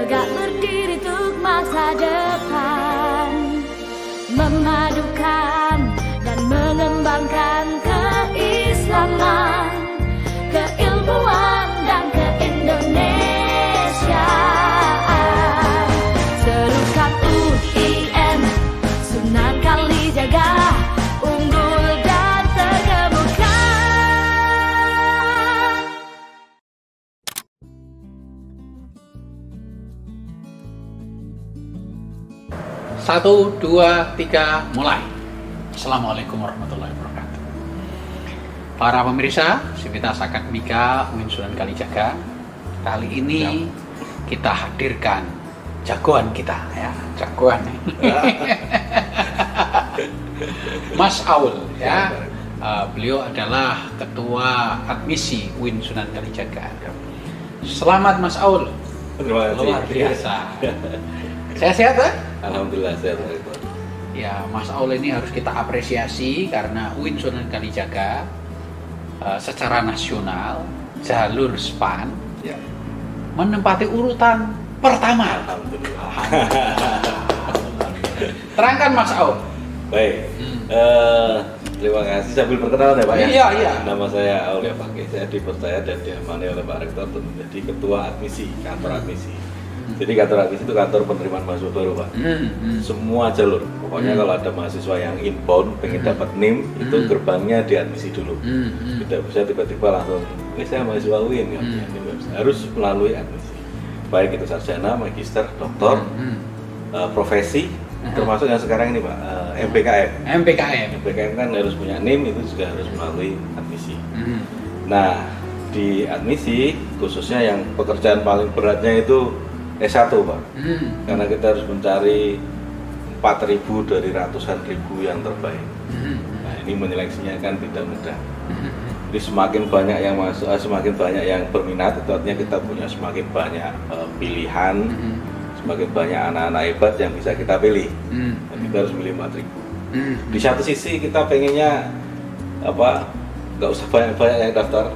tegak berdiri untuk masa depan, memadukan dan mengembangkan keislaman, keilmuan dan keindonesiaan. Serukan UIN Sunan Kalijaga, unggul dan terkemuka. Satu, dua, tiga, mulai. Assalamualaikum warahmatullahi wabarakatuh. Para pemirsa Sivitas Akademika UIN Sunan Kalijaga, kali ini kita hadirkan jagoan kita, ya, jagoan. Mas Aul, ya. Beliau adalah ketua admisi UIN Sunan Kalijaga. Selamat Mas Aul. Terima kasih. Luar biasa. Sehat-sehat, Pak? Alhamdulillah sehat. Ya, Mas Aul ini harus kita apresiasi karena UIN Sunan Kalijaga secara nasional jalur SPAN Ya. menempati urutan pertama. Alhamdulillah. Terangkan Mas Aul. Baik. Terima kasih. Sambil perkenalan ya Pak. Iya, iya. Nama saya Aul ya Pak. Saya dipercaya dan diamani oleh Pak Rektor untuk menjadi ketua admisi, kantor admisi. Jadi kantor admisi itu kantor penerimaan mahasiswa baru Pak. Semua jalur. Pokoknya kalau ada mahasiswa yang inbound pengen dapat NIM, itu gerbangnya diadmisi dulu. Tidak bisa tiba-tiba langsung, ini saya mahasiswa UIN ya. Harus melalui admisi. Baik itu sarjana, magister, doktor, profesi, termasuk yang sekarang ini Pak, MPKM. MPKM kan harus punya NIM, itu juga harus melalui admisi. Nah, di admisi khususnya yang pekerjaan paling beratnya itu S1 Pak. Karena kita harus mencari 4.000 dari ratusan ribu yang terbaik. Nah, ini menyeleksinya kan tidak mudah. Jadi semakin banyak yang masuk, semakin banyak yang berminat, itu artinya kita punya semakin banyak pilihan, semakin banyak anak-anak hebat yang bisa kita pilih. Dan kita harus milih 4.000. Di satu sisi kita pengennya nggak usah banyak-banyak yang daftar,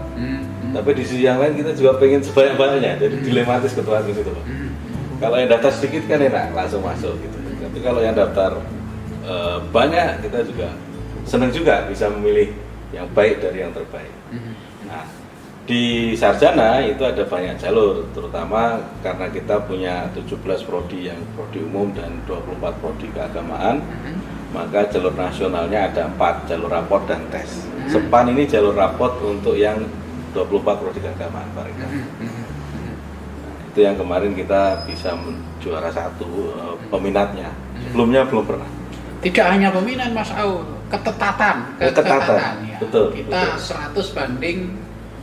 tapi di sisi yang lain kita juga pengen sebanyak-banyaknya. Jadi dilematis ketua admis itu Pak. Kalau yang daftar sedikit kan enak, langsung masuk gitu. Tapi kalau yang daftar banyak, kita juga senang juga bisa memilih yang baik dari yang terbaik. Nah, di sarjana itu ada banyak jalur, terutama karena kita punya 17 prodi yang prodi umum dan 24 prodi keagamaan, maka jalur nasionalnya ada 4, jalur rapot dan tes. SPAN ini jalur rapot untuk yang 24 prodi keagamaan Pak Rika. Itu yang kemarin kita bisa juara 1 peminatnya. Sebelumnya belum pernah. Tidak hanya peminat Mas Aul, ketatan. Ya. Betul. Kita betul. 100 banding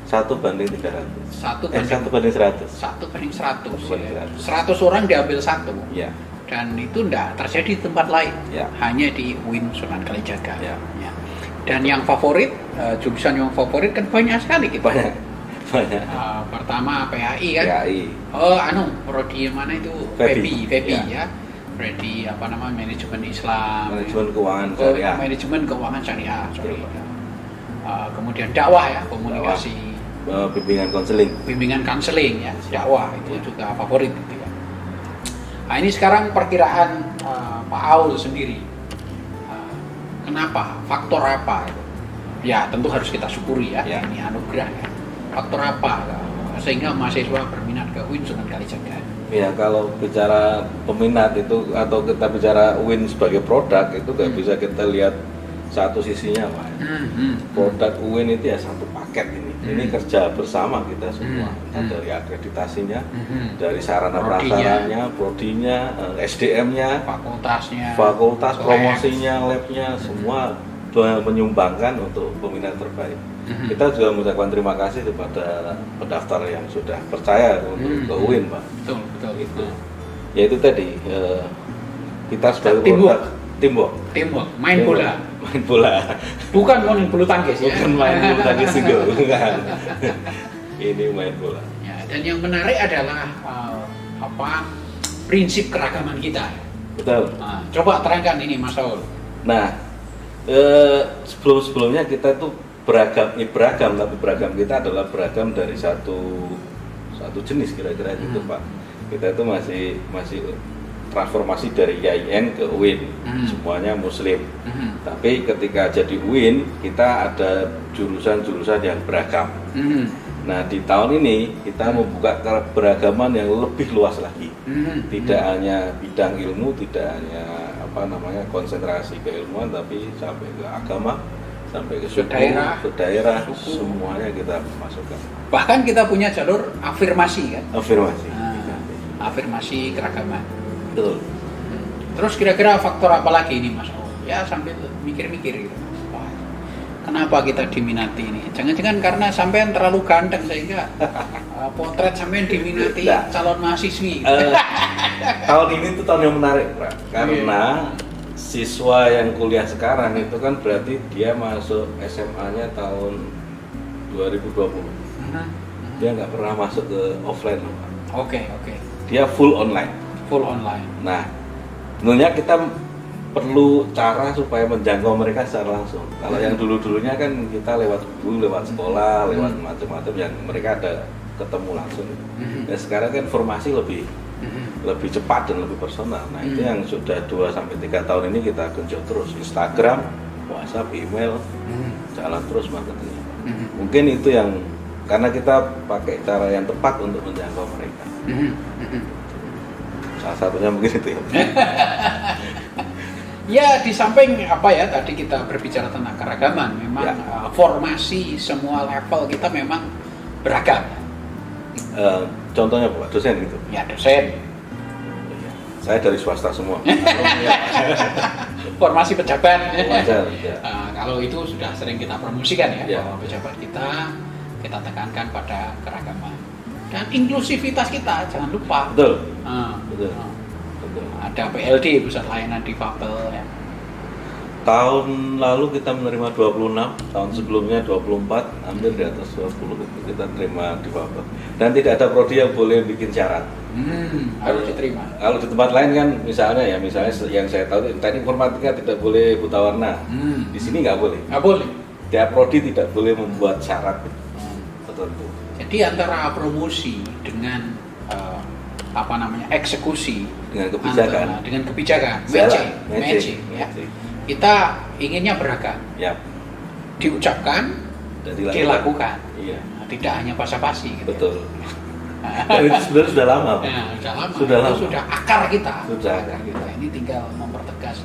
1 banding 300. 1 banding 1 banding 100. 1 banding 100. 1 banding 100 orang diambil 1. Ya. Dan itu tidak terjadi di tempat lain. Ya. Hanya di UIN Sunan Kalijaga. Ya. Ya. Dan yang favorit, jurusan yang favorit kan banyak sekali kita. Banyak. Pertama PHI kan. PHI. Prodi yang mana itu? FEBI. Ya. Prodi manajemen Islam. Manajemen keuangan syariah. Manajemen keuangan syariah. Sorry. Kemudian dakwah ya, komunikasi. Bimbingan konseling. Bimbingan konseling ya, dakwah itu juga favorit gitu ya. Nah, ini sekarang perkiraan Pak Aul sendiri. Kenapa? Faktor apa? Ya tentu harus kita syukuri ya. Ini anugerah ya. Faktor apa sehingga mahasiswa berminat ke UIN Sunan Kalijaga? Ya kalau bicara peminat itu atau kita bicara UIN sebagai produk itu nggak bisa kita lihat satu sisinya Pak. Produk UIN itu ya satu paket ini. Ini kerja bersama kita semua. Dari akreditasinya, dari sarana prasarannya, prodinya, SDM-nya, fakultas, promosinya, labnya, semua menyumbangkan untuk peminat terbaik. Kita juga mengucapkan terima kasih kepada pendaftar yang sudah percaya untuk ke UIN Pak. Betul itu. Ya itu tadi kita sebagai teamwork, main bola. Bukan main bulu tangkis ya. Bukan main bulu tangkis juga, bukan. Ini main bola. Ya, dan yang menarik adalah prinsip keragaman kita. Betul. Nah, coba terangkan ini Mas Aul. Nah, sebelumnya kita tuh beragam, tapi beragam kita adalah beragam dari satu jenis kira-kira gitu Pak. Kita itu masih transformasi dari YIN ke UIN, semuanya Muslim. Tapi ketika jadi UIN, kita ada jurusan-jurusan yang beragam. Nah, di tahun ini kita membuka keberagaman yang lebih luas lagi. Tidak hanya bidang ilmu, tidak hanya konsentrasi keilmuan, tapi sampai ke agama, sampai ke suku, ke daerah, semuanya kita masukkan. Bahkan kita punya jalur afirmasi kan? Afirmasi keragaman. Betul. Terus kira-kira faktor apa lagi ini Mas? Ya sambil mikir-mikir gitu. Kenapa kita diminati ini? Jangan-jangan karena sampean terlalu ganteng sehingga potret sampean diminati calon mahasiswi. Tahun ini tuh tahun yang menarik, Pak. Karena siswa yang kuliah sekarang itu kan berarti dia masuk SMA-nya tahun 2020. Dia nggak pernah masuk ke offline, Pak. Oke. Dia full online. Nah, sebenarnya kita perlu cara supaya menjangkau mereka secara langsung. Kalau yang dulu-dulunya kan kita lewat guru, lewat sekolah, lewat macam-macam yang mereka ada ketemu langsung. Dan sekarang kan informasi lebih cepat dan lebih personal. Nah, itu yang sudah 2-3 tahun ini kita genjot terus. Instagram, WhatsApp, email, jalan terus marketingnya. Mungkin itu yang karena kita pakai cara yang tepat untuk menjangkau mereka. Salah satunya mungkin itu ya. Ya, di samping tadi kita berbicara tentang keragaman, memang formasi semua level kita memang beragam. Contohnya Pak, dosen gitu? Ya, dosen. Saya dari swasta semua. Formasi pejabat. Ya. Kalau itu sudah sering kita promosikan ya, Ya. bahwa pejabat kita tekankan pada keragaman. Dan inklusivitas kita, jangan lupa. Betul. Betul. Ada PLD, Pusat Layanan Difabel ya. Tahun lalu kita menerima 26, tahun sebelumnya 24, hampir di atas 20 kita terima difabel. Dan tidak ada prodi yang boleh bikin syarat. Harus diterima. Kalau di tempat lain kan misalnya yang saya tahu teknik informatika tidak boleh buta warna. Di sini nggak boleh. Nggak boleh. Tiap prodi tidak boleh membuat syarat tertentu. Jadi antara promosi dengan eksekusi dengan kebijakan, matching ya. Kita inginnya beragam. Ya. Diucapkan dan dilakukan. Iya. Tidak hanya basa-basi gitu. Betul. Dan itu sebenarnya sudah lama, Pak. Sudah akar kita. Akar kita. Ini tinggal mempertegas.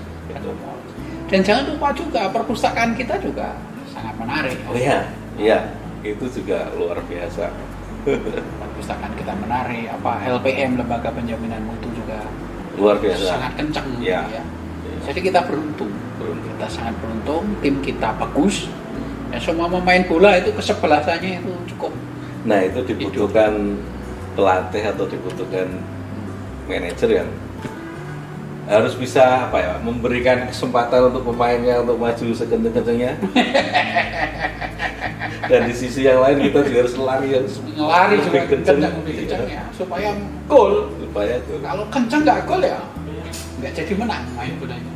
Dan jangan lupa juga perpustakaan kita juga sangat menarik. Oh iya. Itu juga luar biasa. Perpustakaan kita menarik, LPM, Lembaga Penjaminan Mutu juga luar biasa, sangat kencang ya. Jadi kita beruntung, kita sangat beruntung, tim kita bagus, dan semua pemain bola itu kesebelasannya itu cukup. Nah, itu dibutuhkan pelatih atau dibutuhkan manajer yang harus bisa memberikan kesempatan untuk pemainnya untuk maju sekencang-kencangnya. Dan di sisi yang lain kita juga harus lari lebih kencang ya, supaya gol. Kalau kencang nggak gol ya nggak jadi menang main bolanya.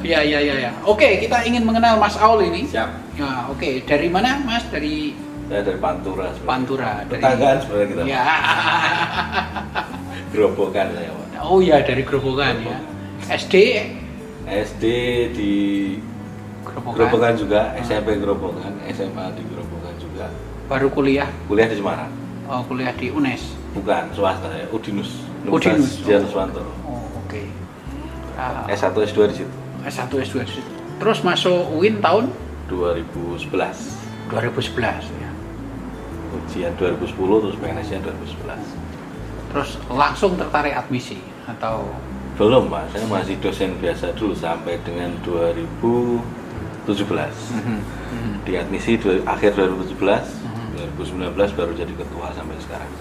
Ya. Oke, kita ingin mengenal Mas Aul ini. Siap. Ya, oke. Dari mana Mas? Saya dari Pantura. Tetanggaan sebenarnya kita. Ya. Grobogan saya. Oh ya, dari Grobogan ya. SD di Grobogan juga, SMP Grobogan, SMA di Grobogan juga. Baru kuliah di Semarang. Oh, kuliah di UNES. Bukan, swasta ya, Udinus. Suwanto. Oh, oke. S1 S2 di situ. S1 S2 di situ. Terus masuk UIN tahun 2011 ya. Ujian 2010 terus PNS-nya 2011. Terus langsung tertarik admisi atau belum, Pak? Saya masih dosen biasa dulu sampai dengan 2017. Di admisi akhir 2017, 2019 baru jadi ketua sampai sekarang.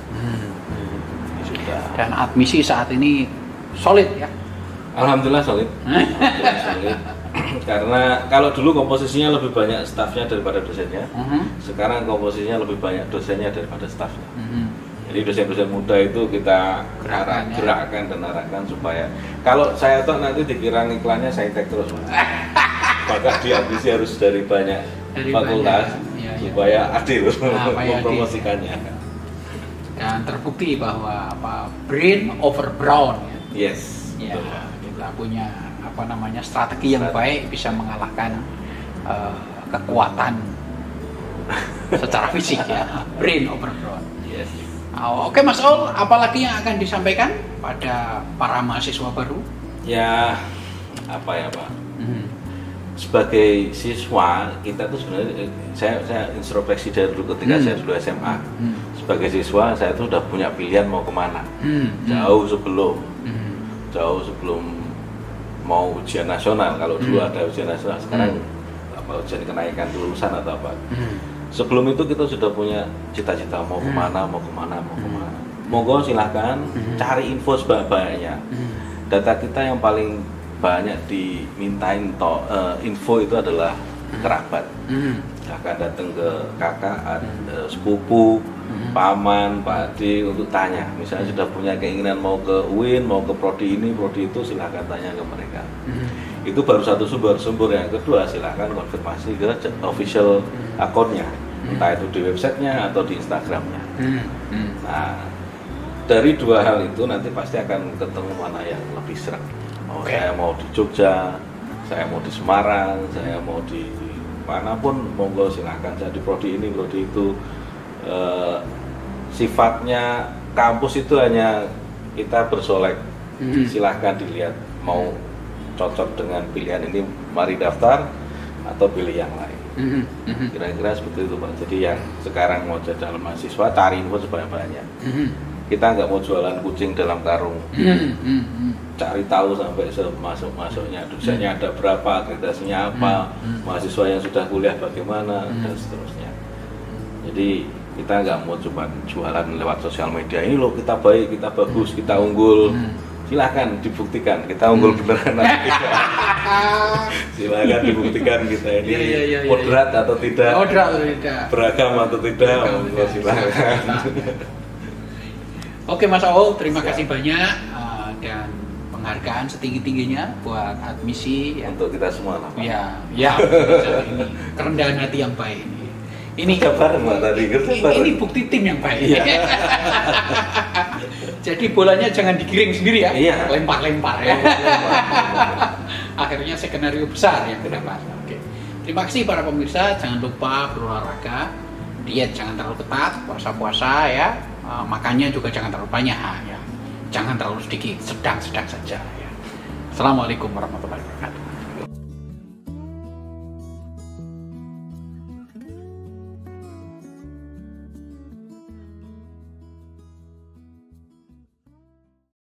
Sudah. Dan admisi saat ini solid ya? Alhamdulillah solid. Karena kalau dulu komposisinya lebih banyak stafnya daripada dosennya, sekarang komposisinya lebih banyak dosennya daripada stafnya. Jadi dosen-dosen muda itu kita gerakkan dan arahkan supaya kalau saya tahu nanti dikira iklannya saya tag terus, maka di admisi harus dari fakultas supaya adil mempromosikannya. Dan terbukti bahwa brain over brown ya. Yes. Ya, Betul, Pak. kita punya strategi yang baik bisa mengalahkan kekuatan secara fisik ya, brain over brown. Yes. Oke Mas Aul, apalagi yang akan disampaikan pada para mahasiswa baru? Ya, apa ya Pak? Sebagai siswa kita tuh sebenarnya saya introspeksi dari dulu ketika saya dulu SMA. Sebagai siswa saya tuh udah punya pilihan mau kemana. Jauh sebelum mau ujian nasional. Kalau dulu ada ujian nasional, sekarang ujian kenaikan lulusan atau apa. Sebelum itu kita sudah punya cita-cita mau kemana. Monggo silahkan cari info sebanyak-banyaknya. Data kita yang paling banyak dimintain info itu adalah kerabat. Silahkan datang ke kakak, sepupu, paman, pak ade untuk tanya. Misalnya sudah punya keinginan mau ke UIN, mau ke prodi ini, prodi itu, silahkan tanya ke mereka. Itu baru satu sumber. Yang kedua silahkan konfirmasi ke official akunnya, entah itu di websitenya atau di Instagramnya. Nah, dari dua hal itu nanti pasti akan ketemu mana yang lebih serak. Saya mau di Jogja, saya mau di Semarang, saya mau di manapun, monggo silahkan. Saya di prodi ini, prodi itu. Sifatnya kampus itu hanya kita bersolek. Silahkan dilihat mau cocok dengan pilihan ini, mari daftar atau pilih yang lain. Kira-kira seperti itu Pak. Jadi yang sekarang mau jadi mahasiswa cari info sebanyak-banyak. Kita nggak mau jualan kucing dalam karung. Cari tahu sampai masuk-masuknya, dosennya ada berapa, akreditasinya apa, mahasiswa yang sudah kuliah bagaimana, dan seterusnya. Jadi kita nggak mau cuma jualan lewat sosial media. Ini loh kita baik, kita bagus, kita unggul. Silahkan dibuktikan kita unggul beneran atau tidak. Silahkan dibuktikan kita ini moderat atau tidak, beragam atau tidak, silahkan. Oke Mas Aul, terima kasih banyak dan penghargaan setinggi-tingginya buat admisi ya. Untuk kita semua lah Pak. Ya, ini kerendahan hati yang baik ini. Ini bukti tim yang baik. Jadi bolanya jangan digiring sendiri ya, lempar-lempar ya. Akhirnya skenario besar yang terdapat. Oke. Terima kasih para pemirsa, jangan lupa berolahraga, diet jangan terlalu ketat, puasa-puasa ya. Makannya juga jangan terlalu banyak ya. Jangan terlalu sedikit, sedang saja ya. Assalamualaikum warahmatullahi wabarakatuh.